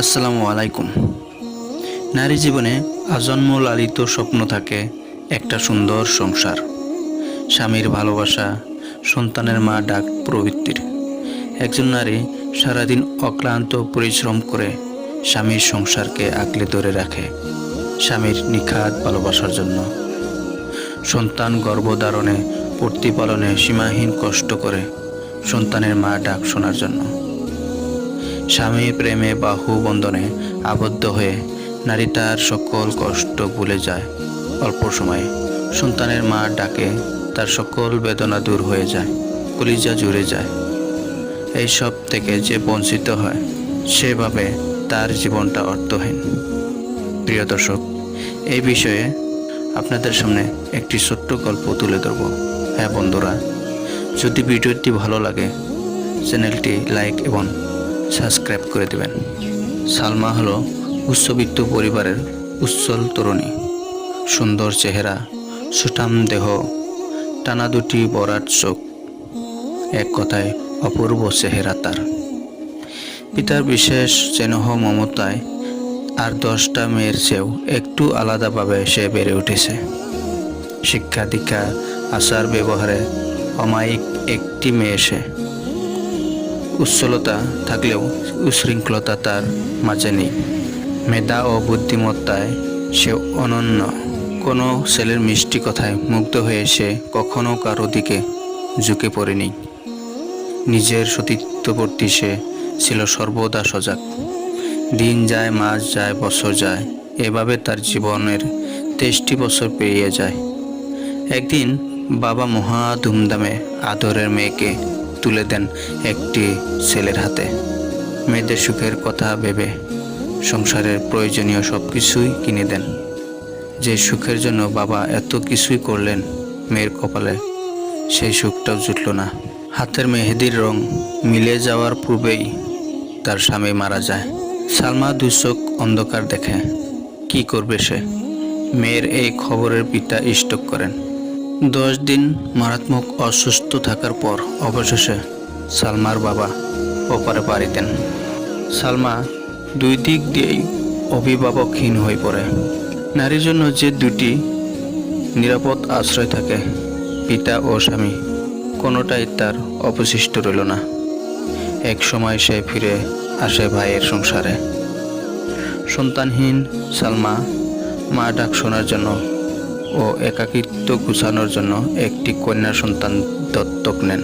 আসসালামু আলাইকুম। নারী জীবনে আজন্ম লালিত স্বপ্ন থাকে একটা সুন্দর সংসার, স্বামীর ভালোবাসা, সন্তানের মা ডাক প্রবৃত্তির। একজন নারী সারাদিন অক্লান্ত পরিশ্রম করে স্বামীর সংসারকে আঁকড়ে ধরে রাখে স্বামীর নিখাদ ভালোবাসার জন্য। সন্তান গর্ভধারণে, প্রতিপালনে সীমাহীন কষ্ট করে সন্তানের মা ডাক শোনার জন্য। স্বামী প্রেমে বাহু বন্ধনে আবদ্ধ হয়ে নারী তার সকল কষ্ট ভুলে যায় অল্প সময়ে। সন্তানের মা ডাকে তার সকল বেদনা দূর হয়ে যায়, কলিজা জুড়ে যায়। এই সব থেকে যে বঞ্চিত হয় সেভাবে তার জীবনটা অর্থহীন। প্রিয় দর্শক, এই বিষয়ে আপনাদের সামনে একটি ছোট্ট গল্প তুলে ধরব। হ্যাঁ বন্ধুরা, যদি ভিডিওটি ভালো লাগে চ্যানেলটি লাইক এবং সাবস্ক্রাইব করে দেবেন। সালমা হলো উচ্চবিত্ত পরিবারের উজ্জ্বল তরুণী। সুন্দর চেহারা, সুঠাম দেহ, টানা দুটি বরাট চোখ, এক কথায় অপূর্ব চেহারা তার। পিতার বিশেষ স্নেহ মমতায় আর 10টা মেয়ের চেয়েও একটু আলাদাভাবে সে বেড়ে উঠেছে। শিক্ষা দীক্ষা, আচার ব্যবহারে অমায়িক একটি মেয়ে সে। উচ্ছলতা থাকলেও উশৃঙ্খলতা তার মাঝে নেই। মেধা ও বুদ্ধিমত্তায় সে অনন্য। কোনো ছেলের মিষ্টি কথায় মুগ্ধ হয়ে সে কখনো কারো দিকে ঝুঁকে পড়েনি। নিজের সতীত্ব প্রতি সে ছিল সর্বদা সজাগ। দিন যায়, মাস যায়, বছর যায়, এভাবে তার জীবনের 23টি বছর পেরিয়ে যায়। একদিন বাবা মহা ধুমধামে আদরের মেয়েকে তুলে দেন একটি ছেলের হাতে। মেয়েদের সুখের কথা ভেবে সংসারের প্রয়োজনীয় সব কিছুই কিনে দেন। যে সুখের জন্য বাবা এত কিছুই করলেন, মেয়ের কপালে সেই সুখটাও জুটল না। হাতের মেহেদির রং মিলে যাওয়ার পূর্বেই তার স্বামী মারা যায়। সালমা দুই চোখ অন্ধকার দেখে। কি করবে সে? মেয়ের এই খবরের পিতা স্ট্রোক করেন। 10 দিন মারাত্মক অসুস্থ থাকার পর অবশেষে সালমার বাবা ওপারে পাড়ি দেন। সালমা দুই দিক দিয়েই অভিভাবকহীন হয়ে পড়ে। নারীর জন্য যে দুটি নিরাপদ আশ্রয় থাকে, পিতা ও স্বামী, কোনোটাই তার অবশিষ্ট রইল না। এক সময় সে ফিরে আসে ভাইয়ের সংসারে। সন্তানহীন সালমা মা ডাক শোনার জন্য ও একাকিত্ব গুছানোর জন্য একটি কন্যা সন্তান দত্তক নেন।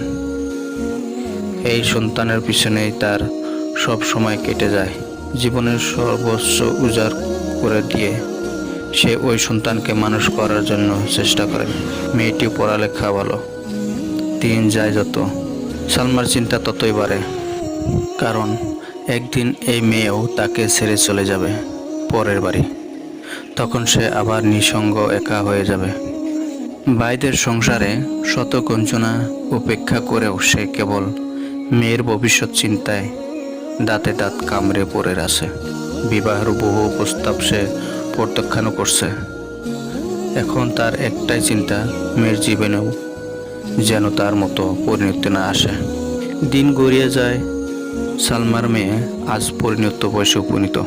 এই সন্তানের পিছনেই তার সব সময় কেটে যায়। জীবনের সর্বস্ব উজাড় করে দিয়ে সে ওই সন্তানকে মানুষ করার জন্য চেষ্টা করে। মেয়েটি পড়ালেখা ভালো। দিন যায় যত, সালমার চিন্তা ততই বাড়ে। কারণ একদিন এই মেয়েও তাকে ছেড়ে চলে যাবে পরের বাড়ি। তখন সে আবার নিঃসঙ্গ, একা হয়ে যাবে। ভাইদের সংসারে শত গঞ্জনা উপেক্ষা করেও সে কেবল মেয়ের ভবিষ্যৎ চিন্তায় দাঁতে দাঁত কামড়ে পড়ে আছে। বিবাহের বহু প্রস্তাব সে প্রত্যাখ্যান করছে। এখন তার একটাই চিন্তা, মেয়ের জীবনেও যেন তার মতো পরিণতি না আসে। দিন গড়িয়ে যায়। সালমার মেয়ে আজ পরিণত বয়সে উপনীত।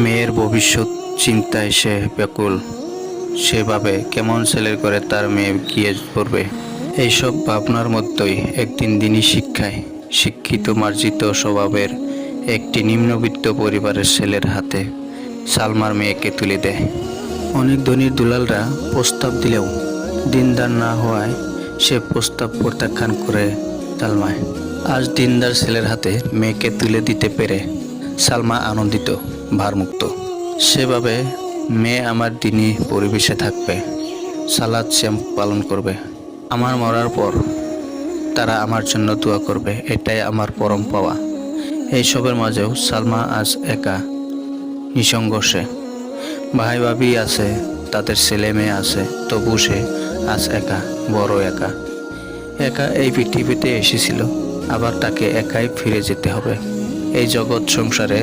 মেয়ের ভবিষ্যৎ চিন্তায় সে ব্যাকুল। সেভাবে কেমন ছেলের করে তার মেয়ে গিয়ে পড়বে। এইসব ভাবনার মধ্যেই একদিন দিনী শিক্ষায় শিক্ষিত মার্জিত স্বভাবের একটি নিম্নবিত্ত পরিবারের ছেলের হাতে সালমার মেয়েকে তুলে দেয়। অনেক ধনীর দুলালরা প্রস্তাব দিলেও দিনদার না হওয়ায় সে প্রস্তাব প্রত্যাখ্যান করে সালমায়। আজ দিনদার ছেলের হাতে মেয়েকে তুলে দিতে পেরে সালমা আনন্দিত, ভারমুক্ত। সেভাবে মেয়ে আমার দিনী পরিবেশে থাকবে, সালাত শ্যাম পালন করবে। আমার মরার পর তারা আমার জন্য দোয়া করবে, এটাই আমার পরম পাওয়া। এইসবের মাঝেও সালমা আজ একা, নিঃসঙ্গ। সে ভাই ভাবি আছে, তাদের ছেলে মেয়ে আছে, তবু সে আজ একা, বড় একা। একা এই পৃথিবীতে এসেছিল, আবার তাকে একাই ফিরে যেতে হবে। এই জগৎ সংসারে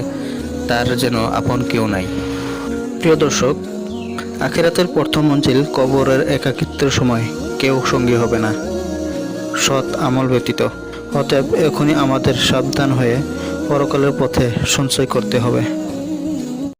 তার যেন আপন কেউ নাই। প্রিয় দর্শক, আখিরাতের প্রথম মঞ্জিল কবরের একাকিত্বের সময় কেউ সঙ্গী হবে না সৎ আমল ব্যতীত। অতএব এখনই আমাদের সাবধান হয়ে পরকালের পথে সঞ্চয় করতে হবে।